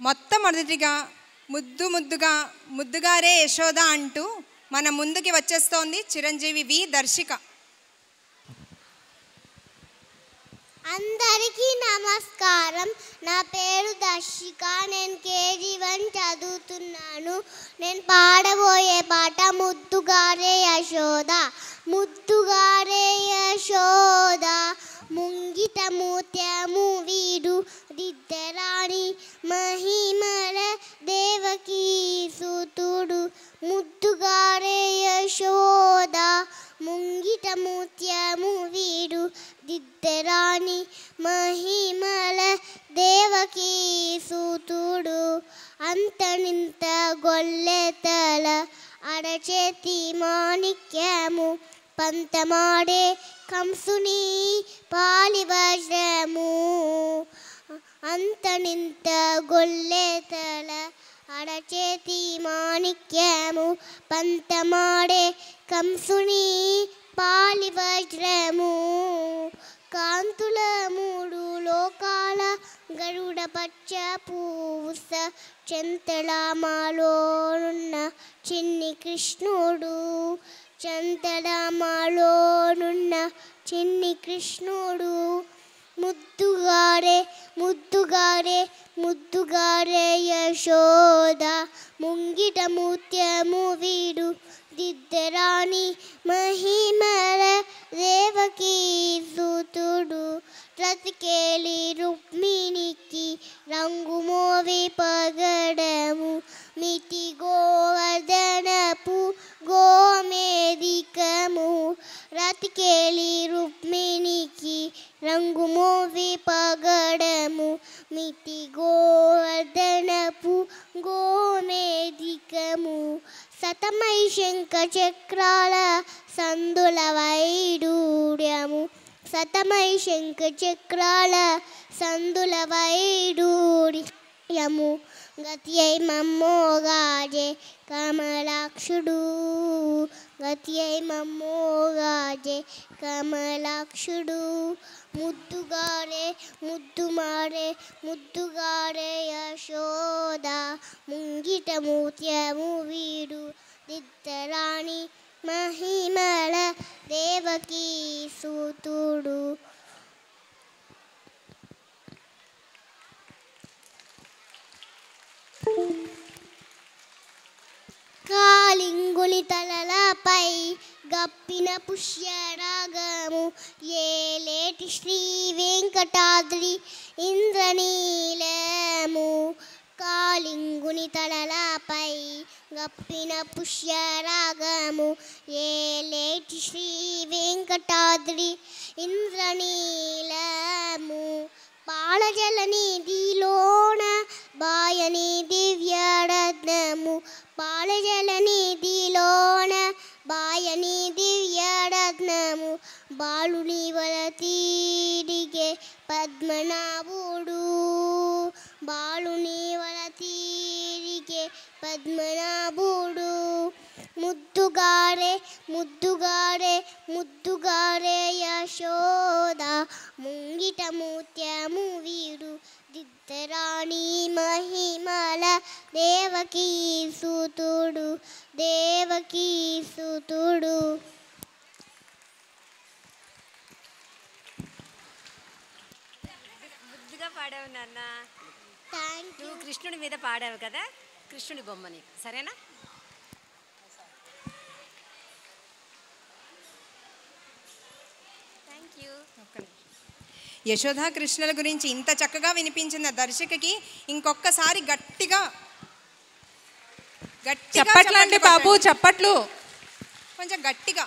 మొట్టమొదటిగా ముద్దుగా ముద్దుగారే యశోద అంటూ మన ముందుకి వచ్చేస్తోంది చిరంజీవి వి దర్శిక. అందరికీ నమస్కారం. నా పేరు దర్శిక. నేను KG1 చదువుతున్నాను. నేను పాడబోయే పాట ముద్దుగారే యశోద. ముద్దుగారే యశోద ముంగిట ముత్యము వీడు దిద్దరాణి మహిమల దేవకీ సుతుడు. ముద్దుగారే యశోద ముంగిట ముత్యము వీడు దిద్దరాణి మహిమల దేవకీ సుతుడు. అంతనింత గొల్లెతల అరచేతి మాణిక్యము పంతమాడే కంసుని పాలివజ్రము. అంతనింత గొల్లెతల అరచేతి మాణిక్యము పంతమాడే కంసుని పాలివజ్రము. కాంతుల మూడు లోకాల గరుడ పచ్చ పూస చెంతడామాలోనున్న చిన్ని కృష్ణుడు. చంతడామాలోనున్న చిన్ని కృష్ణుడు. ముద్దుగారే ముద్దుగారే ముద్దుగారే యశోద ముంగిట ముత్యము వీడు దిద్దరాణి మహిమల దేవకీ సుతుడు. రతికేలి రుక్మిణికి రంగుమోవి పగడము మితి గోవర్ధనపు గోమేదికము. రతికేలి రుక్మిణికి రంగుమోవి పగడము మితి గోవర్ధనపు గోమేదికము. శతమై శంఖ చక్రాల సందుల వైడూర్యము. శతమై శంఖ చక్రాల సందుల వైడూర్యము. గతి అయి మమ్మోగాజే కమలాక్షుడు. గతి అయి మమ్మోగాజే కమలాక్షుడు. ముద్దుగారే ముద్దుమారే ముద్దుగారే యశోద ముంగిట ముత్యము వీడు దిద్దరాణి మహిమల దేవకీ సుతుడు. కాలింగుని తలలపై గప్పిన పుష్యరాగము ఏలేటి శ్రీ వెంకటాద్రి ఇంద్రనీలము. కాలింగుని తలలపై గప్పిన పుష్యరాగము ఏలేటి శ్రీ వెంకటాద్రి ఇంద్రనీలము. పాలజల నిధిలోన బాయని దివ్యరత్నము. పాలజల నిధిలోన బాయని దివ్యరత్నము. బాలుని వల తీరిగే పద్మనాభుడు. బాలుని వల తీరిగే పద్మనాభుడు. ముద్దుగారే ముద్దుగారే ముద్దుగారే యశోద ముంగిట ముత్యము వీడు దిద్దరాణి మహిమల దేవకీ సుతుడు. దేవకీ సుతుడు. ముద్దుగా పాడావు నాన్న. Thank you. నువ్వు కృష్ణుడి మీద పాడావు కదా, కృష్ణుడి బొమ్మని, సరేనా? Thank you. యశోధా కృష్ణుల గురించి ఇంత చక్కగా వినిపించిన దర్శకకి ఇంకొకసారి గట్టిగా చప్పట్లు అండి బాబు, చప్పట్లు కొంచెం గట్టిగా.